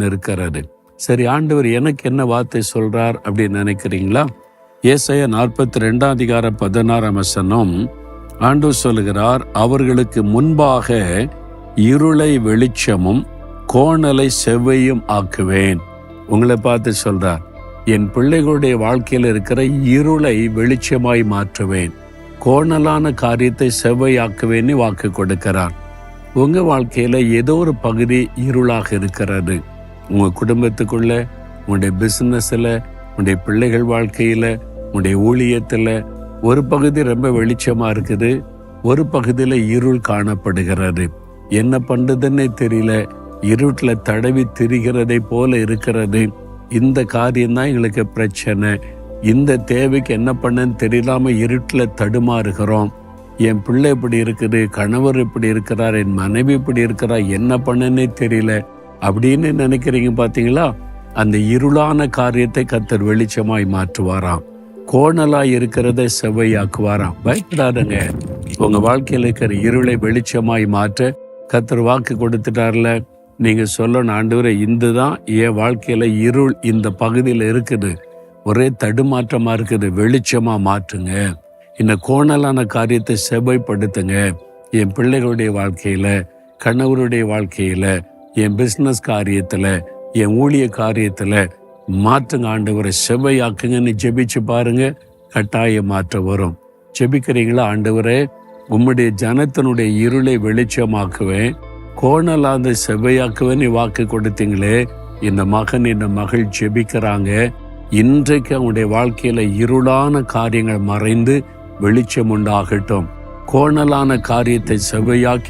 இருக்கிறாரு. சரி, ஆண்டவர் எனக்கு என்ன வார்த்தை சொல்றார் அப்படின்னு நினைக்கிறீங்களா? ஏசாயா 42:16 ஆண்டவர் சொல்லுகிறார், அவர்களுக்கு முன்பாக இருளை வெளிச்சமும் கோணலை செவ்வையும் ஆக்குவேன். உங்களை பார்த்து சொல்றார், என் பிள்ளைகளுடைய வாழ்க்கையில் இருக்கிற இருளை வெளிச்சமாய் மாற்றுவேன், கோணலான காரியத்தை செவ்வையாக்குவேன்னு வாக்கு கொடுக்கிறார். உங்க வாழ்க்கையில ஏதோ ஒரு பகுதி இருளாக இருக்கிறது. உங்க குடும்பத்துக்குள்ள, உங்களுடைய பிசினஸ்ல, உங்களுடைய பிள்ளைகள் வாழ்க்கையில, உங்களுடைய ஊழியத்துல ஒரு பகுதி ரொம்ப வெளிச்சமா இருக்குது, ஒரு பகுதியில இருள் காணப்படுகிறது. என்ன பண்றதுன்னே தெரியல, இருட்டுல தடவி திரிகிறதை போல இருக்கிறது. இந்த காரியம்தான் எங்களுக்கு பிரச்சனை. இந்த தேவைக்கு என்ன பண்ணன்னு தெரியலாம இருட்டுல தடுமாறுகிறோம். என் பிள்ளை இப்படி இருக்குது, கணவர் இப்படி இருக்கிறார், என் மனைவி இப்படி இருக்கிறார், என்ன பண்ணனே தெரியல அப்படின்னு நினைக்கிறீங்க பார்த்தீங்களா? அந்த இருளான காரியத்தை கர்த்தர் வெளிச்சமாய் மாற்றுவாராம், கோணலாய் இருக்கிறதை செவ்வையாக்குவாராம். பயப்படாதங்க. உங்க வாழ்க்கையில் இருக்கிற இருளை வெளிச்சமாய் மாற்ற கர்த்தர் வாக்கு கொடுத்துட்டார்ல. நீங்க சொல்லணும், ஆண்டவரே, இதுதான் என் வாழ்க்கையில இருள் இந்த பகுதியில் இருக்குது, ஒரே தடுமாற்றமா இருக்குது, வெளிச்சமா மாற்றுங்க. இந்த கோணலான காரியத்தை செவ்வைப்படுத்துங்க. என் பிள்ளைகளுடைய வாழ்க்கையில, கணவருடைய வாழ்க்கையில, என் பிசினஸ் காரியத்துல, என் ஊழிய காரியத்துல மாற்றுங்க ஆண்டவரை, செவ்வையாக்குங்கன்னு ஜெபிச்சு பாருங்க. கட்டாய மாற்ற வரும். ஜெபிக்கிறீங்களா? ஆண்டவரே, உம்முடைய ஜனத்தினுடைய இருளை வெளிச்சமாக்குவேன், கோணலாந்த செவ்வையாக்குவேன் வாக்கு கொடுத்தீங்களே. இந்த மகன், இந்த மகள் ஜெபிக்கிறாங்க. இன்றைக்கு அவங்களுடைய வாழ்க்கையில இருளான காரியங்கள் மறைந்து வெளிச்சம் உண்டாகட்டும். கோணலான காரியத்தை செவ்வையாக்கி